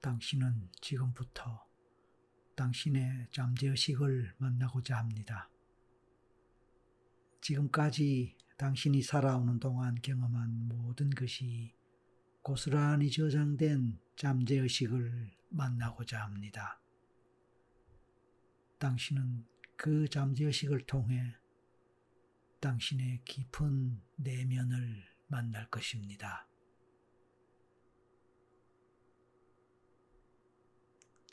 당신은 지금부터 당신의 잠재의식을 만나고자 합니다. 지금까지 당신이 살아오는 동안 경험한 모든 것이 고스란히 저장된 잠재의식을 만나고자 합니다. 당신은 그 잠재의식을 통해 당신의 깊은 내면을 만날 것입니다.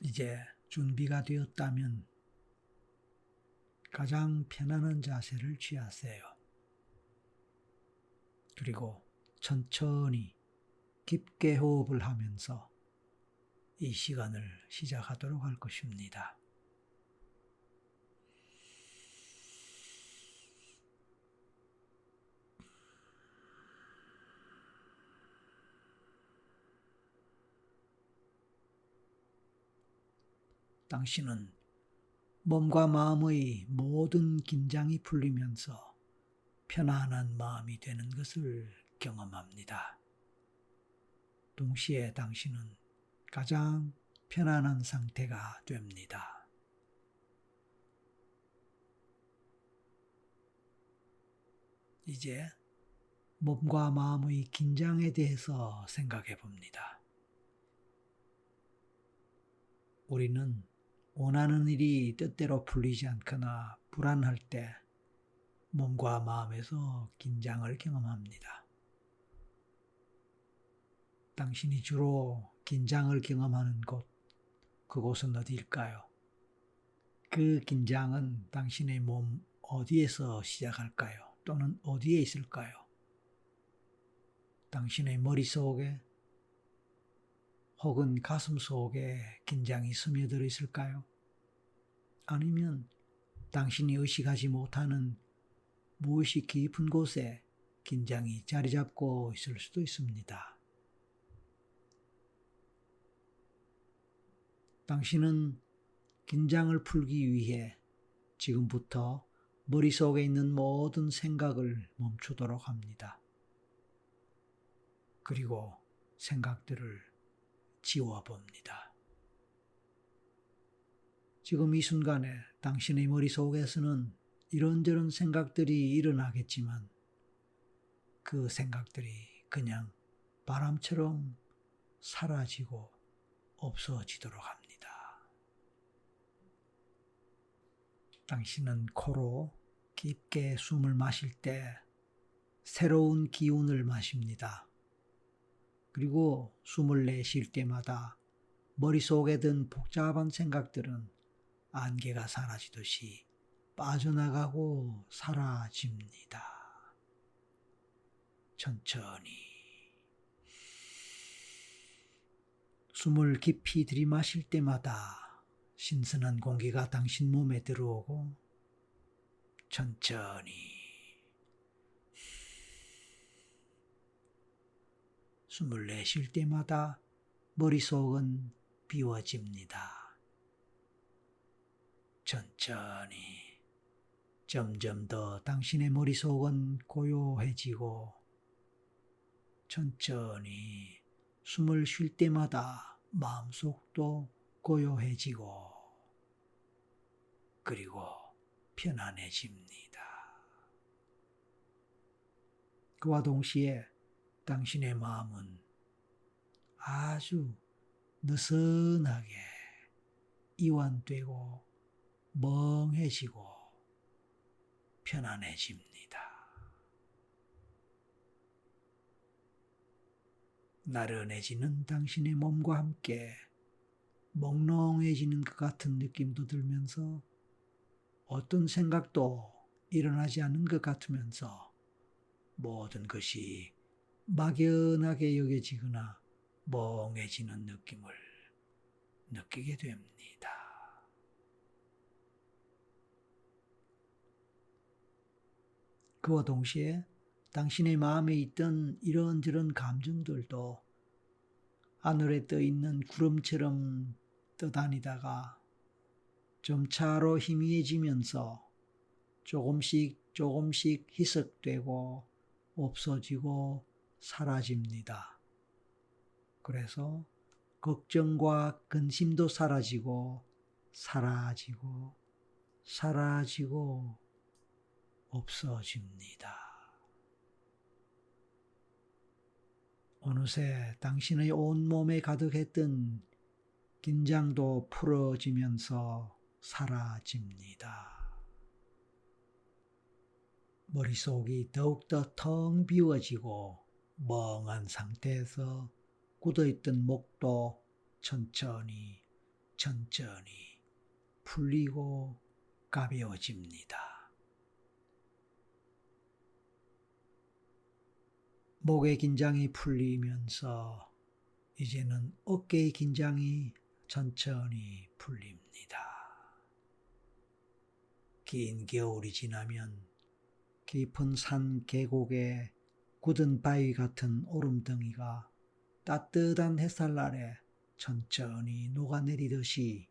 이제 준비가 되었다면 가장 편안한 자세를 취하세요. 그리고 천천히 깊게 호흡을 하면서 이 시간을 시작하도록 할 것입니다. 당신은 몸과 마음의 모든 긴장이 풀리면서 편안한 마음이 되는 것을 경험합니다. 동시에 당신은 가장 편안한 상태가 됩니다. 이제 몸과 마음의 긴장에 대해서 생각해 봅니다. 우리는 원하는 일이 뜻대로 풀리지 않거나 불안할 때 몸과 마음에서 긴장을 경험합니다. 당신이 주로 긴장을 경험하는 곳, 그곳은 어디일까요? 그 긴장은 당신의 몸 어디에서 시작할까요? 또는 어디에 있을까요? 당신의 머릿속에 혹은 가슴 속에 긴장이 스며들어 있을까요? 아니면 당신이 의식하지 못하는 무엇이 깊은 곳에 긴장이 자리 잡고 있을 수도 있습니다. 당신은 긴장을 풀기 위해 지금부터 머릿속에 있는 모든 생각을 멈추도록 합니다. 그리고 생각들을 지워봅니다. 지금 이 순간에 당신의 머릿속에서는 이런저런 생각들이 일어나겠지만 그 생각들이 그냥 바람처럼 사라지고 없어지도록 합니다. 당신은 코로 깊게 숨을 마실 때 새로운 기운을 마십니다. 그리고 숨을 내쉴 때마다 머릿속에 든 복잡한 생각들은 안개가 사라지듯이 빠져나가고 사라집니다. 천천히 숨을 깊이 들이마실 때마다 신선한 공기가 당신 몸에 들어오고 천천히 숨을 내쉴 때마다 머릿속은 비워집니다. 천천히 점점 더 당신의 머릿속은 고요해지고 천천히 숨을 쉴 때마다 마음속도 고요해지고 그리고 편안해집니다. 그와 동시에 당신의 마음은 아주 느슨하게 이완되고 멍해지고 편안해집니다. 나른해지는 당신의 몸과 함께 몽롱해지는 것 같은 느낌도 들면서 어떤 생각도 일어나지 않는 것 같으면서 모든 것이 막연하게 여겨지거나 멍해지는 느낌을 느끼게 됩니다. 그와 동시에 당신의 마음에 있던 이런저런 감정들도 하늘에 떠 있는 구름처럼 떠다니다가 점차로 희미해지면서 조금씩 희석되고 없어지고 사라집니다. 그래서 걱정과 근심도 사라지고 없어집니다. 어느새 당신의 온몸에 가득했던 긴장도 풀어지면서 사라집니다. 머릿속이 더욱더 텅 비워지고 멍한 상태에서 굳어있던 목도 천천히 풀리고 가벼워집니다. 목의 긴장이 풀리면서 이제는 어깨의 긴장이 천천히 풀립니다. 긴 겨울이 지나면 깊은 산 계곡에 굳은 바위 같은 얼음덩이가 따뜻한 햇살 아래 천천히 녹아내리듯이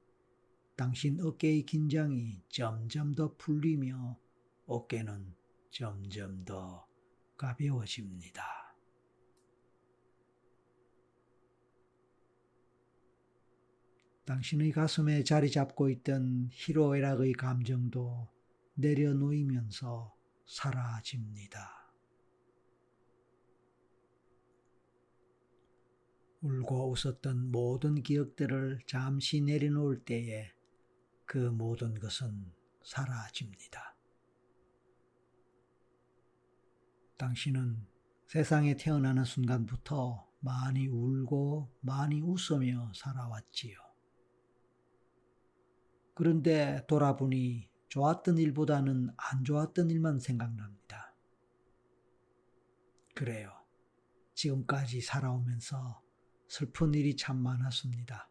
당신 어깨의 긴장이 점점 더 풀리며 어깨는 점점 더 가벼워집니다. 당신의 가슴에 자리 잡고 있던 희로애락의 감정도 내려놓이면서 사라집니다. 울고 웃었던 모든 기억들을 잠시 내려놓을 때에 그 모든 것은 사라집니다. 당신은 세상에 태어나는 순간부터 많이 울고 많이 웃으며 살아왔지요. 그런데 돌아보니 좋았던 일보다는 안 좋았던 일만 생각납니다. 그래요. 지금까지 살아오면서 슬픈 일이 참 많았습니다.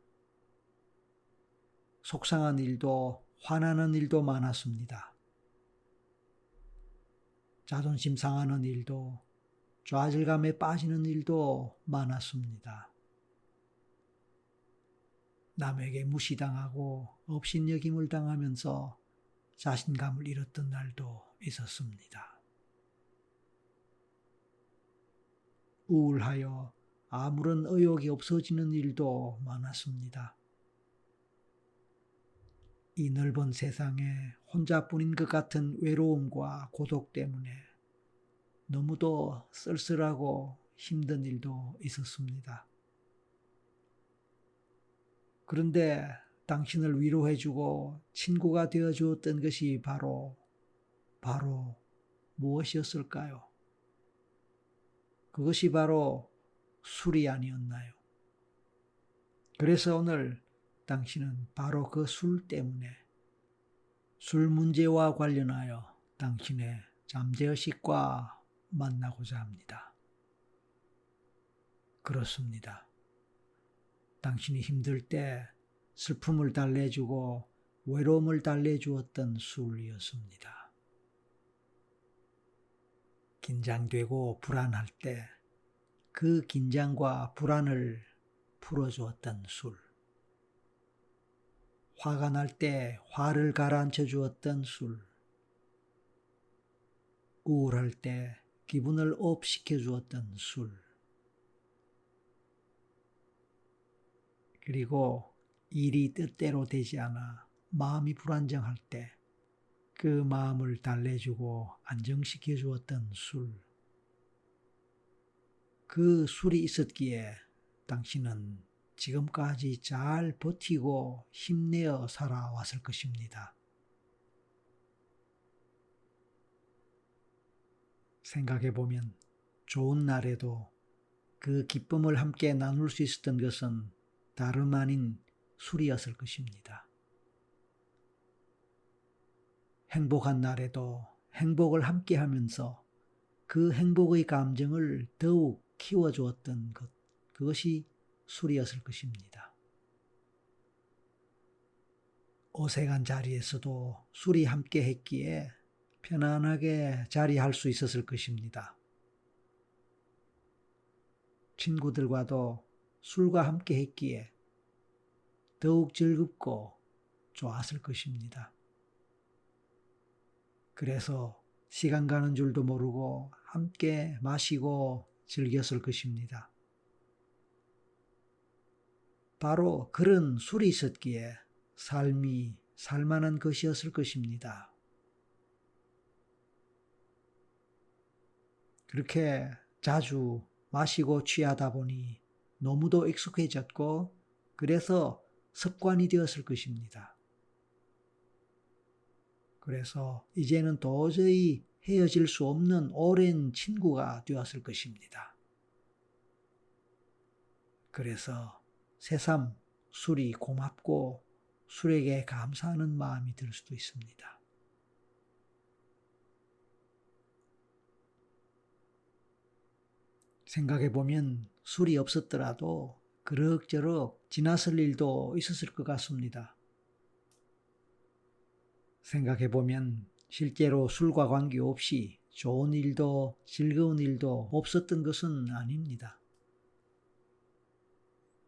속상한 일도 화나는 일도 많았습니다. 자존심 상하는 일도 좌절감에 빠지는 일도 많았습니다. 남에게 무시당하고 업신여김을 당하면서 자신감을 잃었던 날도 있었습니다. 우울하여 아무런 의욕이 없어지는 일도 많았습니다. 이 넓은 세상에 혼자뿐인 것 같은 외로움과 고독 때문에 너무도 쓸쓸하고 힘든 일도 있었습니다. 그런데 당신을 위로해주고 친구가 되어주었던 것이 바로 무엇이었을까요? 그것이 바로 술이 아니었나요? 그래서 오늘 당신은 바로 그 술 때문에 술 문제와 관련하여 당신의 잠재의식과 만나고자 합니다. 그렇습니다. 당신이 힘들 때 슬픔을 달래주고 외로움을 달래주었던 술이었습니다. 긴장되고 불안할 때 그 긴장과 불안을 풀어주었던 술. 화가 날 때 화를 가라앉혀 주었던 술. 우울할 때 기분을 업시켜 주었던 술. 그리고 일이 뜻대로 되지 않아 마음이 불안정할 때 그 마음을 달래주고 안정시켜 주었던 술. 그 술이 있었기에 당신은 지금까지 잘 버티고 힘내어 살아왔을 것입니다. 생각해보면 좋은 날에도 그 기쁨을 함께 나눌 수 있었던 것은 다름 아닌 술이었을 것입니다. 행복한 날에도 행복을 함께 하면서 그 행복의 감정을 더욱 키워주었던 것, 그것이 술이었을 것입니다. 어색한 자리에서도 술이 함께 했기에 편안하게 자리할 수 있었을 것입니다. 친구들과도 술과 함께 했기에 더욱 즐겁고 좋았을 것입니다. 그래서 시간 가는 줄도 모르고 함께 마시고 즐겼을 것입니다. 바로 그런 술이 있었기에 삶이 살만한 것이었을 것입니다. 그렇게 자주 마시고 취하다 보니 너무도 익숙해졌고 그래서 습관이 되었을 것입니다. 그래서 이제는 도저히 헤어질 수 없는 오랜 친구가 되었을 것입니다. 그래서 새삼 술이 고맙고 술에게 감사하는 마음이 들 수도 있습니다. 생각해보면 술이 없었더라도 그럭저럭 지났을 일도 있었을 것 같습니다. 생각해보면 실제로 술과 관계없이 좋은 일도 즐거운 일도 없었던 것은 아닙니다.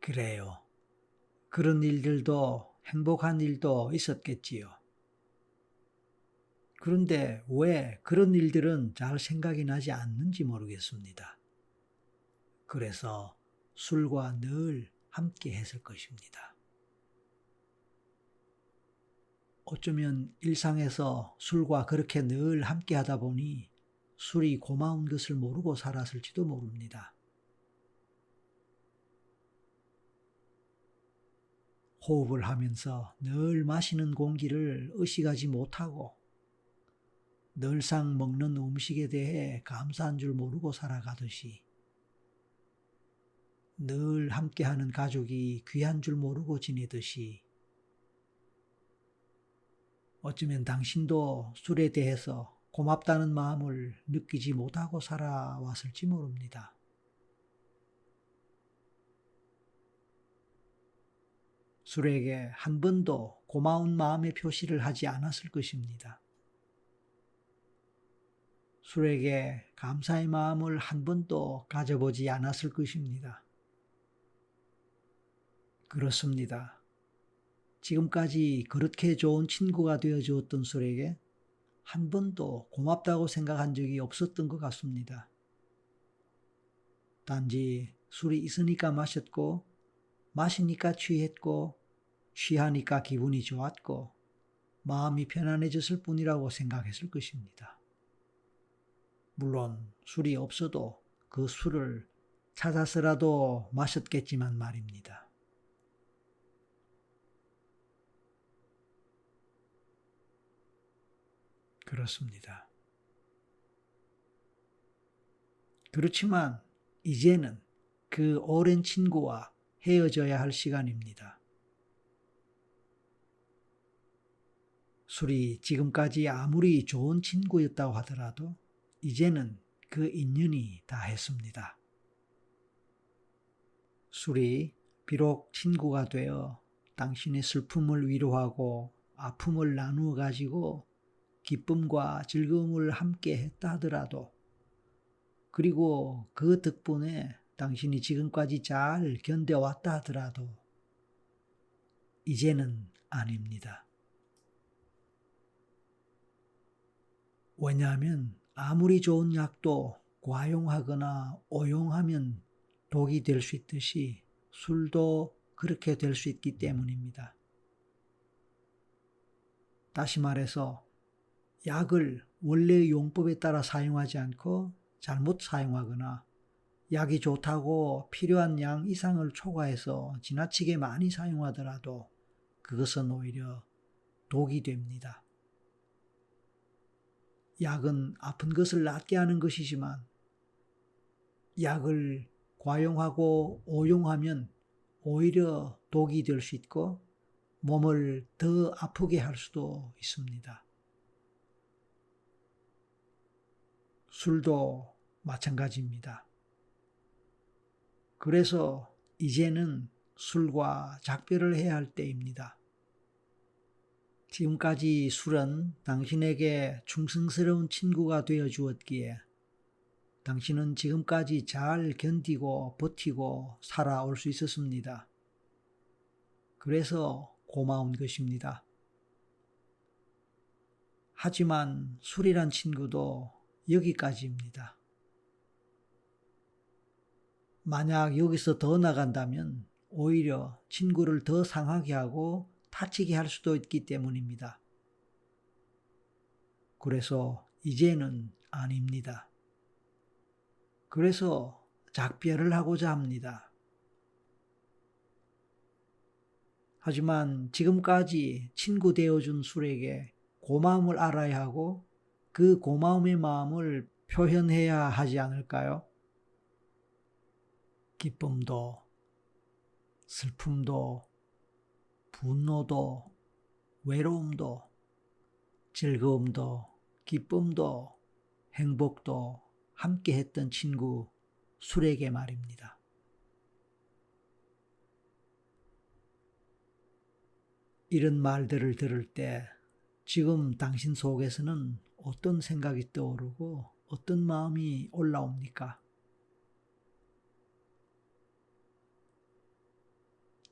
그래요. 그런 일들도 행복한 일도 있었겠지요. 그런데 왜 그런 일들은 잘 생각이 나지 않는지 모르겠습니다. 그래서 술과 늘 함께 했을 것입니다. 어쩌면 일상에서 술과 그렇게 늘 함께 하다 보니 술이 고마운 것을 모르고 살았을지도 모릅니다. 호흡을 하면서 늘 마시는 공기를 의식하지 못하고 늘상 먹는 음식에 대해 감사한 줄 모르고 살아가듯이 늘 함께하는 가족이 귀한 줄 모르고 지내듯이 어쩌면 당신도 술에 대해서 고맙다는 마음을 느끼지 못하고 살아왔을지 모릅니다. 술에게 한 번도 고마운 마음의 표시를 하지 않았을 것입니다. 술에게 감사의 마음을 한 번도 가져보지 않았을 것입니다. 그렇습니다. 지금까지 그렇게 좋은 친구가 되어 주었던 술에게 한 번도 고맙다고 생각한 적이 없었던 것 같습니다. 단지 술이 있으니까 마셨고 마시니까 취했고 취하니까 기분이 좋았고 마음이 편안해졌을 뿐이라고 생각했을 것입니다. 물론 술이 없어도 그 술을 찾아서라도 마셨겠지만 말입니다. 그렇습니다. 그렇지만 이제는 그 오랜 친구와 헤어져야 할 시간입니다. 술이 지금까지 아무리 좋은 친구였다고 하더라도 이제는 그 인연이 다했습니다. 술이 비록 친구가 되어 당신의 슬픔을 위로하고 아픔을 나누어 가지고 기쁨과 즐거움을 함께 했다 하더라도 그리고 그 덕분에 당신이 지금까지 잘 견뎌왔다 하더라도 이제는 아닙니다. 왜냐하면 아무리 좋은 약도 과용하거나 오용하면 독이 될 수 있듯이 술도 그렇게 될 수 있기 때문입니다. 다시 말해서 약을 원래의 용법에 따라 사용하지 않고 잘못 사용하거나 약이 좋다고 필요한 양 이상을 초과해서 지나치게 많이 사용하더라도 그것은 오히려 독이 됩니다. 약은 아픈 것을 낫게 하는 것이지만 약을 과용하고 오용하면 오히려 독이 될 수 있고 몸을 더 아프게 할 수도 있습니다. 술도 마찬가지입니다. 그래서 이제는 술과 작별을 해야 할 때입니다. 지금까지 술은 당신에게 충성스러운 친구가 되어 주었기에 당신은 지금까지 잘 견디고 버티고 살아올 수 있었습니다. 그래서 고마운 것입니다. 하지만 술이란 친구도 여기까지입니다. 만약 여기서 더 나간다면 오히려 친구를 더 상하게 하고 다치게 할 수도 있기 때문입니다. 그래서 이제는 아닙니다. 그래서 작별을 하고자 합니다. 하지만 지금까지 친구 되어준 술에게 고마움을 알아야 하고 그 고마움의 마음을 표현해야 하지 않을까요? 기쁨도, 슬픔도, 분노도, 외로움도, 즐거움도, 기쁨도, 행복도 함께 했던 친구 술에게 말입니다. 이런 말들을 들을 때 지금 당신 속에서는 어떤 생각이 떠오르고 어떤 마음이 올라옵니까?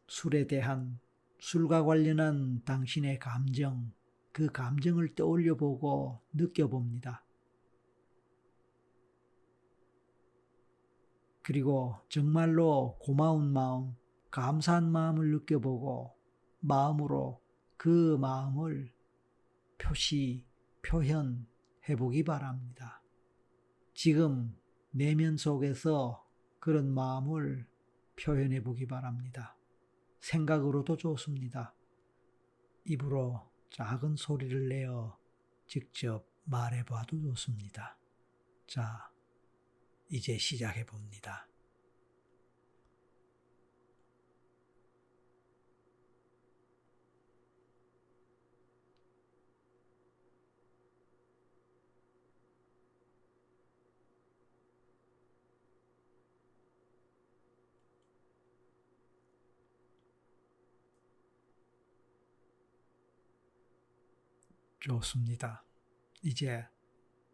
술에 대한, 술과 관련한 당신의 감정, 그 감정을 떠올려 보고 느껴봅니다. 그리고 정말로 고마운 마음, 감사한 마음을 느껴보고 마음으로 그 마음을 표현해 보기 바랍니다. 지금 내면 속에서 그런 마음을 표현해 보기 바랍니다. 생각으로도 좋습니다. 입으로 작은 소리를 내어 직접 말해 봐도 좋습니다. 자, 이제 시작해 봅니다. 좋습니다. 이제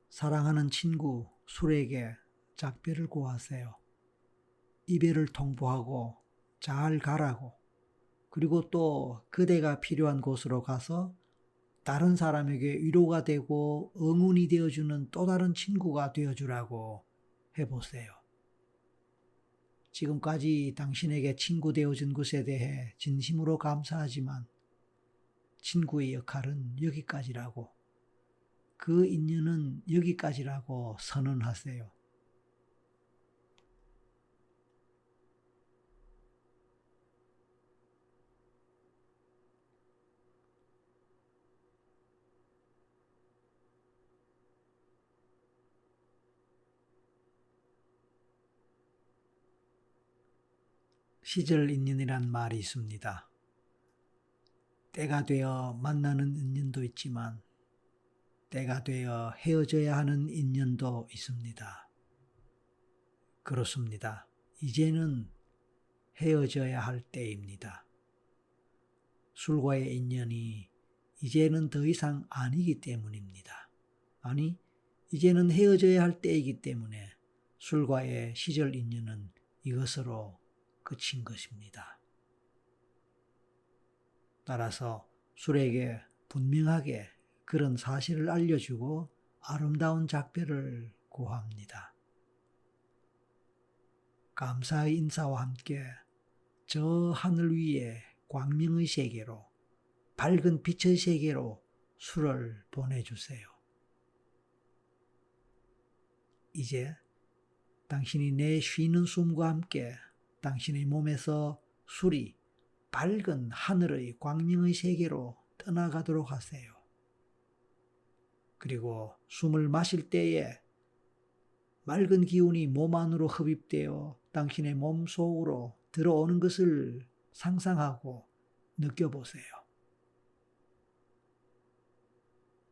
사랑하는 친구 술에게 작별을 고하세요. 이별을 통보하고 잘 가라고, 그리고 또 그대가 필요한 곳으로 가서 다른 사람에게 위로가 되고 응원이 되어주는 또 다른 친구가 되어주라고 해보세요. 지금까지 당신에게 친구 되어준 것에 대해 진심으로 감사하지만 친구의 역할은 여기까지라고, 그 인연은 여기까지라고 선언하세요. 시절 인연이란 말이 있습니다. 때가 되어 만나는 인연도 있지만 때가 되어 헤어져야 하는 인연도 있습니다. 그렇습니다. 이제는 헤어져야 할 때입니다. 술과의 인연이 이제는 더 이상 아니기 때문입니다. 아니, 이제는 헤어져야 할 때이기 때문에 술과의 시절 인연은 이것으로 끝인 것입니다. 따라서 술에게 분명하게 그런 사실을 알려주고 아름다운 작별을 고합니다. 감사의 인사와 함께 저 하늘 위에 광명의 세계로, 밝은 빛의 세계로 술을 보내주세요. 이제 당신이 내 쉬는 숨과 함께 당신의 몸에서 술이 밝은 하늘의 광명의 세계로 떠나가도록 하세요. 그리고 숨을 마실 때에 맑은 기운이 몸 안으로 흡입되어 당신의 몸 속으로 들어오는 것을 상상하고 느껴보세요.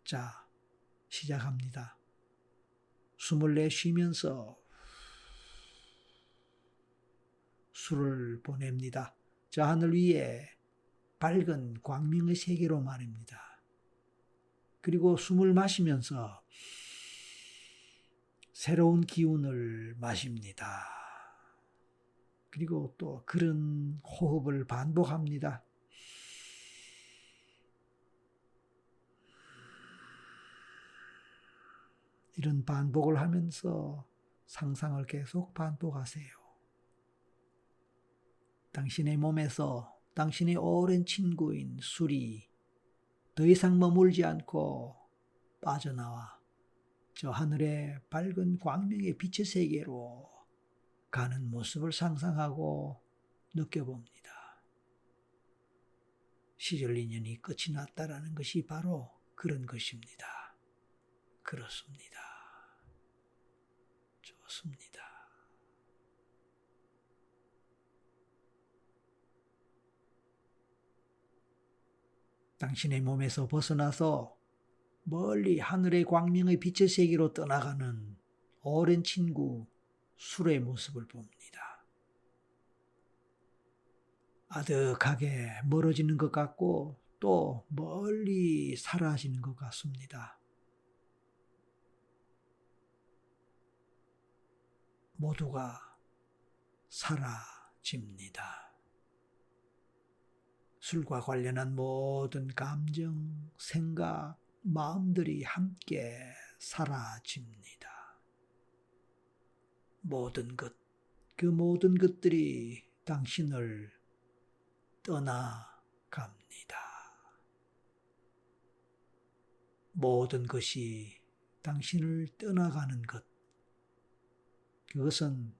자, 시작합니다. 숨을 내쉬면서 술을 보냅니다. 저 하늘 위에 밝은 광명의 세계로 말입니다. 그리고 숨을 마시면서 새로운 기운을 마십니다. 그리고 또 그런 호흡을 반복합니다. 이런 반복을 하면서 상상을 계속 반복하세요. 당신의 몸에서 당신의 오랜 친구인 술이 더 이상 머물지 않고 빠져나와 저 하늘의 밝은 광명의 빛의 세계로 가는 모습을 상상하고 느껴봅니다. 시절 인연이 끝이 났다라는 것이 바로 그런 것입니다. 그렇습니다. 좋습니다. 당신의 몸에서 벗어나서 멀리 하늘의 광명의 빛의 세계로 떠나가는 오랜 친구 술의 모습을 봅니다. 아득하게 멀어지는 것 같고 또 멀리 사라지는 것 같습니다. 모두가 사라집니다. 술과 관련한 모든 감정, 생각, 마음들이 함께 사라집니다. 모든 것, 그 모든 것들이 당신을 떠나갑니다. 모든 것이 당신을 떠나가는 것, 그것은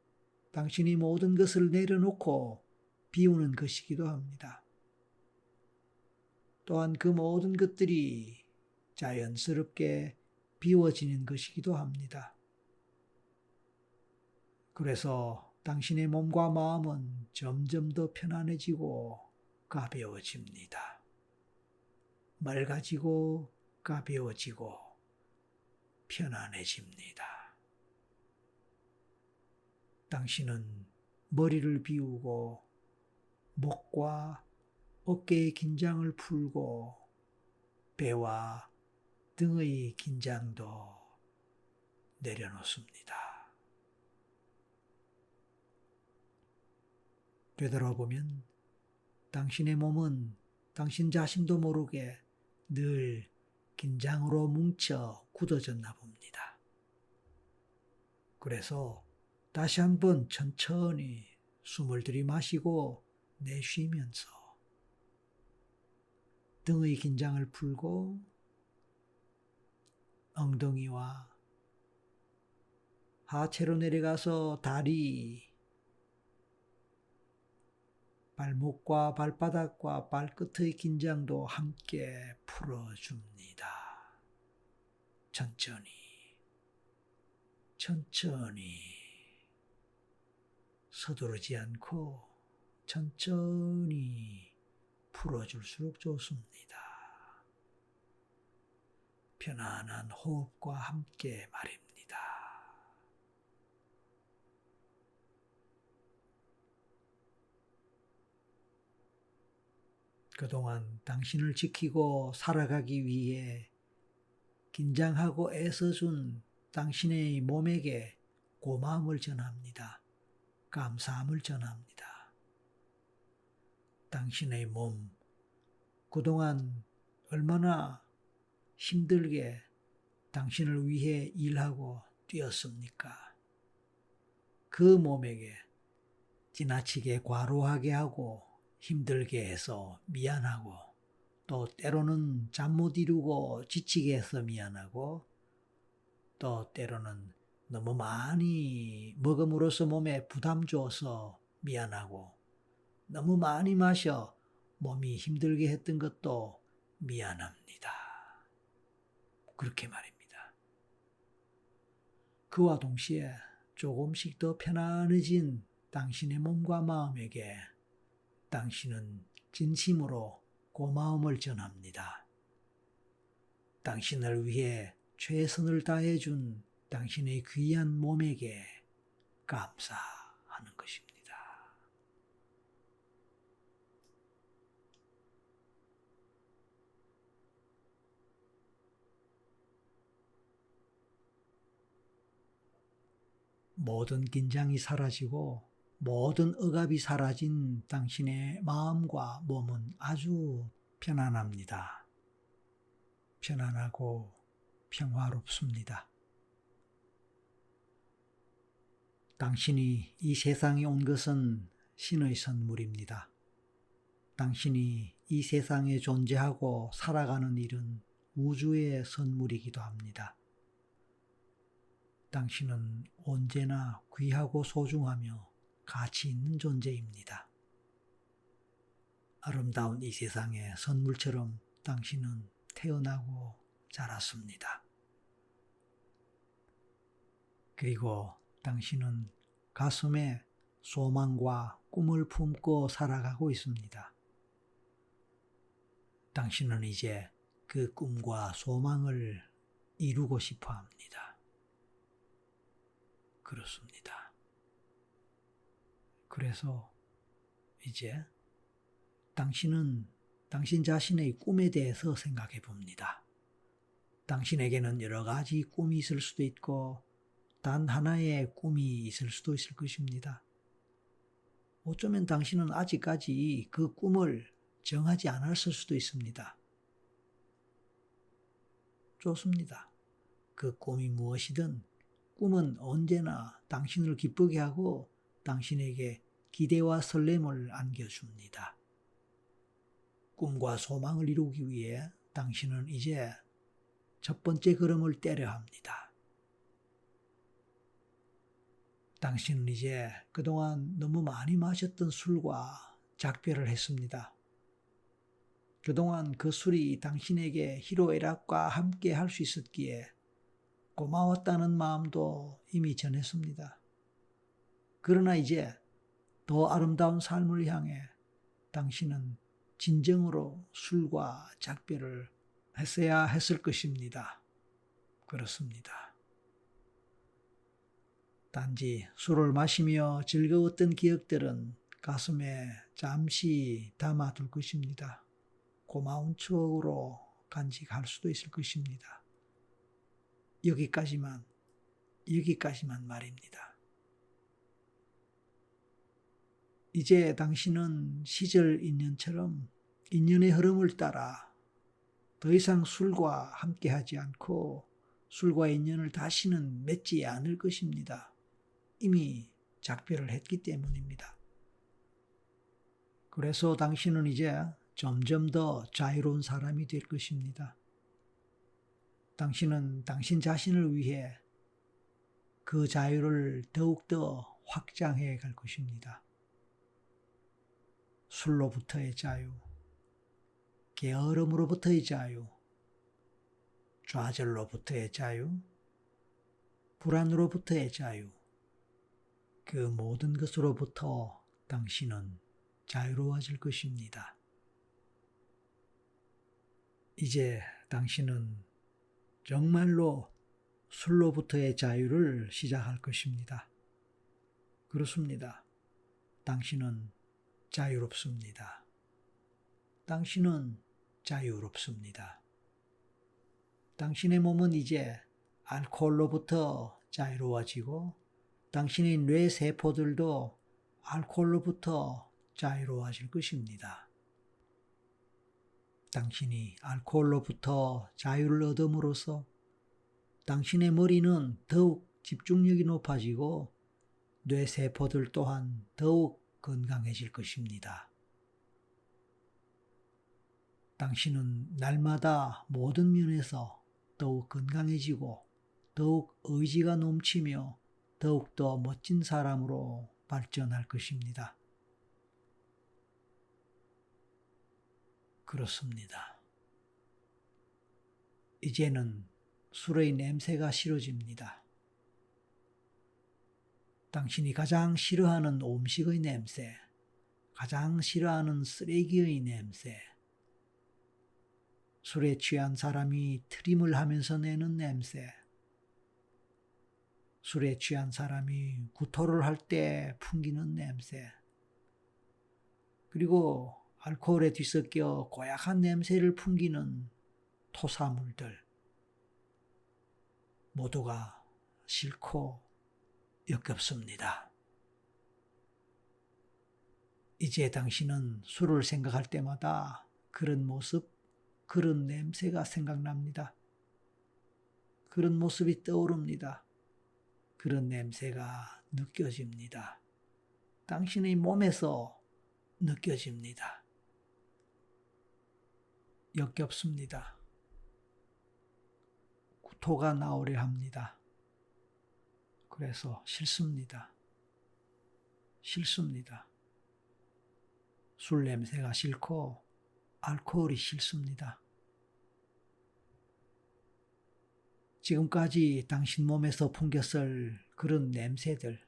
당신이 모든 것을 내려놓고 비우는 것이기도 합니다. 또한 그 모든 것들이 자연스럽게 비워지는 것이기도 합니다. 그래서 당신의 몸과 마음은 점점 더 편안해지고 가벼워집니다. 맑아지고 가벼워지고 편안해집니다. 당신은 머리를 비우고 목과 어깨의 긴장을 풀고 배와 등의 긴장도 내려놓습니다. 되돌아보면 당신의 몸은 당신 자신도 모르게 늘 긴장으로 뭉쳐 굳어졌나 봅니다. 그래서 다시 한번 천천히 숨을 들이마시고 내쉬면서 등의 긴장을 풀고 엉덩이와 하체로 내려가서 다리, 발목과 발바닥과 발끝의 긴장도 함께 풀어줍니다. 천천히, 천천히, 서두르지 않고 천천히 풀어줄수록 좋습니다. 편안한 호흡과 함께 말입니다. 그동안 당신을 지키고 살아가기 위해 긴장하고 애써준 당신의 몸에게 고마움을 전합니다. 감사함을 전합니다. 당신의 몸, 그동안 얼마나 힘들게 당신을 위해 일하고 뛰었습니까? 그 몸에게 지나치게 과로하게 하고 힘들게 해서 미안하고 또 때로는 잠 못 이루고 지치게 해서 미안하고 또 때로는 너무 많이 먹음으로써 몸에 부담 줘서 미안하고 너무 많이 마셔 몸이 힘들게 했던 것도 미안합니다. 그렇게 말입니다. 그와 동시에 조금씩 더 편안해진 당신의 몸과 마음에게 당신은 진심으로 고마움을 전합니다. 당신을 위해 최선을 다해준 당신의 귀한 몸에게 감사하는 것입니다. 모든 긴장이 사라지고 모든 억압이 사라진 당신의 마음과 몸은 아주 편안합니다. 편안하고 평화롭습니다. 당신이 이 세상에 온 것은 신의 선물입니다. 당신이 이 세상에 존재하고 살아가는 일은 우주의 선물이기도 합니다. 당신은 언제나 귀하고 소중하며 가치 있는 존재입니다. 아름다운 이 세상의 선물처럼 당신은 태어나고 자랐습니다. 그리고 당신은 가슴에 소망과 꿈을 품고 살아가고 있습니다. 당신은 이제 그 꿈과 소망을 이루고 싶어 합니다. 그렇습니다. 그래서 이제 당신은 당신 자신의 꿈에 대해서 생각해 봅니다. 당신에게는 여러 가지 꿈이 있을 수도 있고 단 하나의 꿈이 있을 수도 있을 것입니다. 어쩌면 당신은 아직까지 그 꿈을 정하지 않았을 수도 있습니다. 좋습니다. 그 꿈이 무엇이든 꿈은 언제나 당신을 기쁘게 하고 당신에게 기대와 설렘을 안겨줍니다. 꿈과 소망을 이루기 위해 당신은 이제 첫 번째 걸음을 떼려 합니다. 당신은 이제 그동안 너무 많이 마셨던 술과 작별을 했습니다. 그동안 그 술이 당신에게 희로애락과 함께 할 수 있었기에 고마웠다는 마음도 이미 전했습니다. 그러나 이제 더 아름다운 삶을 향해 당신은 진정으로 술과 작별을 했어야 했을 것입니다. 그렇습니다. 단지 술을 마시며 즐거웠던 기억들은 가슴에 잠시 담아둘 것입니다. 고마운 추억으로 간직할 수도 있을 것입니다. 여기까지만 말입니다. 이제 당신은 시절 인연처럼 인연의 흐름을 따라 더 이상 술과 함께하지 않고 술과 인연을 다시는 맺지 않을 것입니다. 이미 작별을 했기 때문입니다. 그래서 당신은 이제 점점 더 자유로운 사람이 될 것입니다. 당신은 당신 자신을 위해 그 자유를 더욱더 확장해 갈 것입니다. 술로부터의 자유, 게으름으로부터의 자유, 좌절로부터의 자유, 불안으로부터의 자유, 그 모든 것으로부터 당신은 자유로워질 것입니다. 이제 당신은 정말로 술로부터의 자유를 시작할 것입니다. 그렇습니다. 당신은 자유롭습니다. 당신은 자유롭습니다. 당신의 몸은 이제 알코올로부터 자유로워지고 당신의 뇌 세포들도 알코올로부터 자유로워질 것입니다. 당신이 알코올로부터 자유를 얻음으로써 당신의 머리는 더욱 집중력이 높아지고 뇌 세포들 또한 더욱 건강해질 것입니다. 당신은 날마다 모든 면에서 더욱 건강해지고 더욱 의지가 넘치며 더욱더 멋진 사람으로 발전할 것입니다. 그렇습니다. 이제는 술의 냄새가 싫어집니다. 당신이 가장 싫어하는 음식의 냄새, 가장 싫어하는 쓰레기의 냄새, 술에 취한 사람이 트림을 하면서 내는 냄새, 술에 취한 사람이 구토를 할 때 풍기는 냄새, 그리고 알코올에 뒤섞여 고약한 냄새를 풍기는 토사물들, 모두가 싫고 역겹습니다. 이제 당신은 술을 생각할 때마다 그런 모습, 그런 냄새가 생각납니다. 그런 모습이 떠오릅니다. 그런 냄새가 느껴집니다. 당신의 몸에서 느껴집니다. 역겹습니다. 토가 나오려 합니다. 그래서 싫습니다. 싫습니다. 술 냄새가 싫고 알코올이 싫습니다. 지금까지 당신 몸에서 풍겼을 그런 냄새들,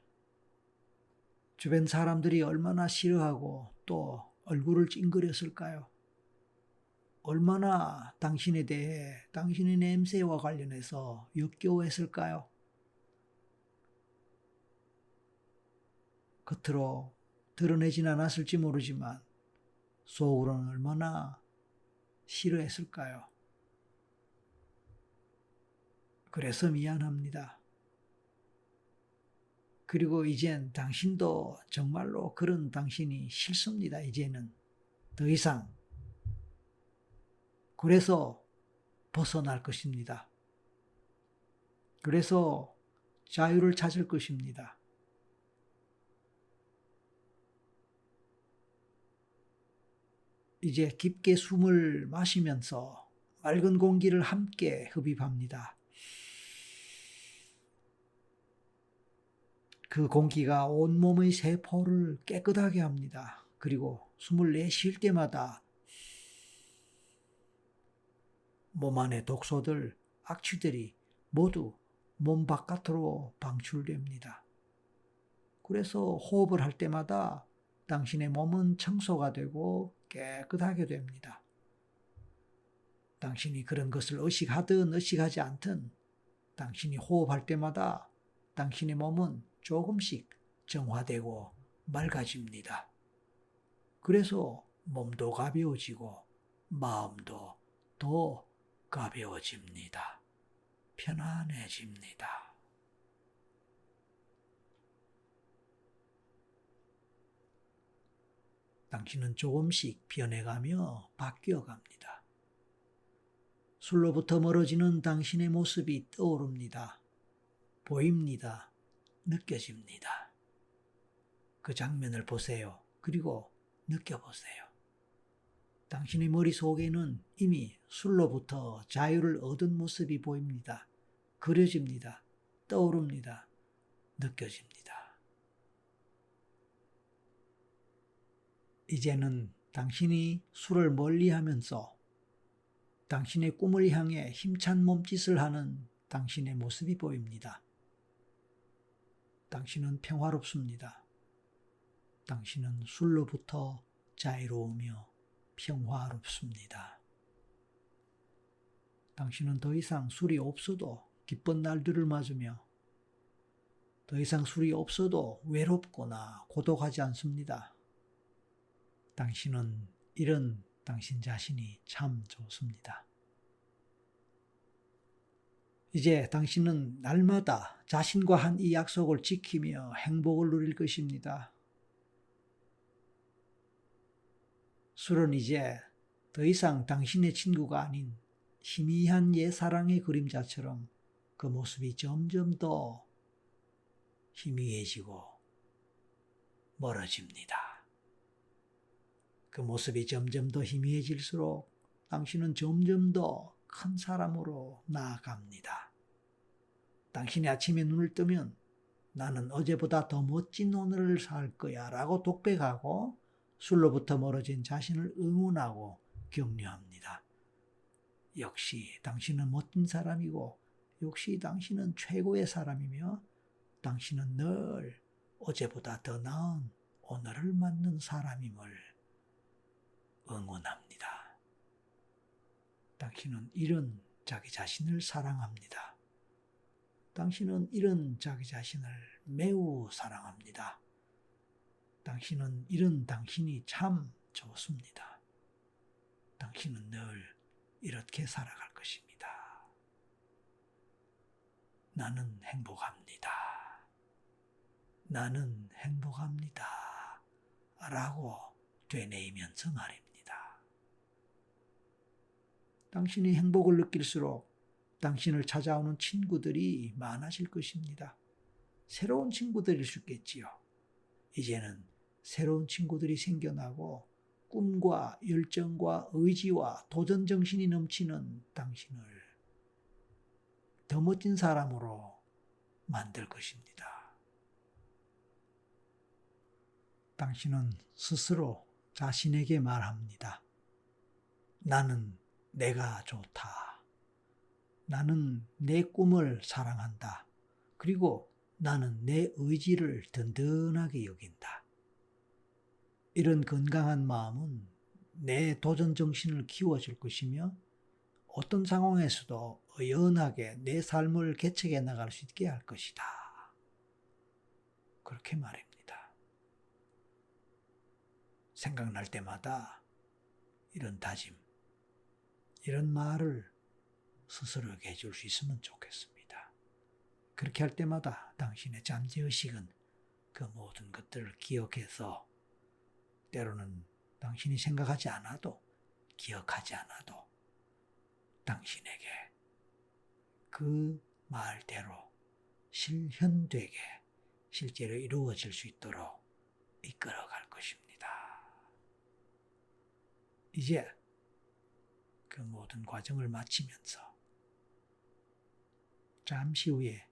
주변 사람들이 얼마나 싫어하고 또 얼굴을 찡그렸을까요? 얼마나 당신에 대해 당신의 냄새와 관련해서 역겨워했을까요? 겉으로 드러내진 않았을지 모르지만 속으로는 얼마나 싫어했을까요? 그래서 미안합니다. 그리고 이젠 당신도 정말로 그런 당신이 싫습니다. 이제는 더 이상. 그래서 벗어날 것입니다. 그래서 자유를 찾을 것입니다. 이제 깊게 숨을 마시면서 맑은 공기를 함께 흡입합니다. 그 공기가 온몸의 세포를 깨끗하게 합니다. 그리고 숨을 내쉴 때마다 몸 안의 독소들, 악취들이 모두 몸 바깥으로 방출됩니다. 그래서 호흡을 할 때마다 당신의 몸은 청소가 되고 깨끗하게 됩니다. 당신이 그런 것을 의식하든 의식하지 않든 당신이 호흡할 때마다 당신의 몸은 조금씩 정화되고 맑아집니다. 그래서 몸도 가벼워지고 마음도 더 가벼워집니다. 편안해집니다. 당신은 조금씩 변해가며 바뀌어갑니다. 술로부터 멀어지는 당신의 모습이 떠오릅니다. 보입니다. 느껴집니다. 그 장면을 보세요. 그리고 느껴보세요. 당신의 머릿속에는 이미 술로부터 자유를 얻은 모습이 보입니다. 그려집니다. 떠오릅니다. 느껴집니다. 이제는 당신이 술을 멀리하면서 당신의 꿈을 향해 힘찬 몸짓을 하는 당신의 모습이 보입니다. 당신은 평화롭습니다. 당신은 술로부터 자유로우며 평화롭습니다. 당신은 더 이상 술이 없어도 기쁜 날들을 맞으며 더 이상 술이 없어도 외롭거나 고독하지 않습니다. 당신은 이런 당신 자신이 참 좋습니다. 이제 당신은 날마다 자신과 한 이 약속을 지키며 행복을 누릴 것입니다. 술은 이제 더 이상 당신의 친구가 아닌 희미한 옛사랑의 그림자처럼 그 모습이 점점 더 희미해지고 멀어집니다. 그 모습이 점점 더 희미해질수록 당신은 점점 더 큰 사람으로 나아갑니다. 당신이 아침에 눈을 뜨면 나는 어제보다 더 멋진 오늘을 살 거야 라고 독백하고 술로부터 멀어진 자신을 응원하고 격려합니다. 역시 당신은 멋진 사람이고 역시 당신은 최고의 사람이며 당신은 늘 어제보다 더 나은 오늘을 맞는 사람임을 응원합니다. 당신은 이런 자기 자신을 사랑합니다. 당신은 이런 자기 자신을 매우 사랑합니다. 당신은 이런 당신이 참 좋습니다. 당신은 늘 이렇게 살아갈 것입니다. 나는 행복합니다. 나는 행복합니다. 라고 되뇌이면서 말입니다. 당신이 행복을 느낄수록 당신을 찾아오는 친구들이 많아질 것입니다. 새로운 친구들일 수 있겠지요. 이제는 새로운 친구들이 생겨나고 꿈과 열정과 의지와 도전 정신이 넘치는 당신을 더 멋진 사람으로 만들 것입니다. 당신은 스스로 자신에게 말합니다. 나는 내가 좋다. 나는 내 꿈을 사랑한다. 그리고 나는 내 의지를 든든하게 여긴다. 이런 건강한 마음은 내 도전 정신을 키워줄 것이며 어떤 상황에서도 의연하게 내 삶을 개척해 나갈 수 있게 할 것이다. 그렇게 말입니다. 생각날 때마다 이런 다짐, 이런 말을 스스로에게 해줄 수 있으면 좋겠습니다. 그렇게 할 때마다 당신의 잠재의식은 그 모든 것들을 기억해서 때로는 당신이 생각하지 않아도 기억하지 않아도 당신에게 그 말대로 실현되게 실제로 이루어질 수 있도록 이끌어갈 것입니다. 이제 그 모든 과정을 마치면서 잠시 후에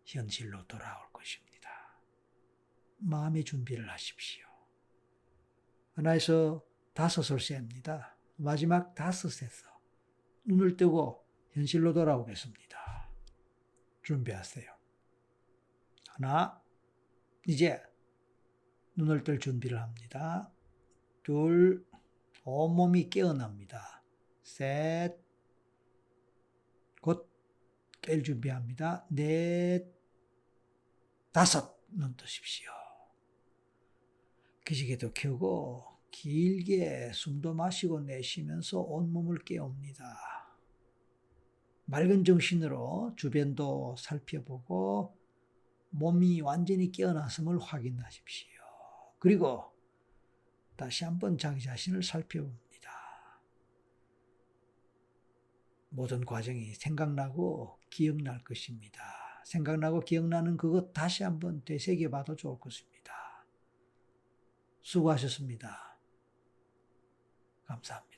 현실로 돌아올 것입니다. 마음의 준비를 하십시오. 하나에서 5을 셉니다. 마지막 5에서 눈을 뜨고 현실로 돌아오겠습니다. 준비하세요. 하나, 이제 눈을 뜰 준비를 합니다. 둘, 온몸이 깨어납니다. 셋, 곧 깰 준비합니다. 넷, 5, 눈 뜨십시오. 기지개도 켜고 길게 숨도 마시고 내쉬면서 온몸을 깨웁니다. 맑은 정신으로 주변도 살펴보고 몸이 완전히 깨어났음을 확인하십시오. 그리고 다시 한번 자기 자신을 살펴봅니다. 모든 과정이 생각나고 기억날 것입니다. 생각나고 기억나는 그것 다시 한번 되새겨봐도 좋을 것입니다. 수고하셨습니다. 감사합니다.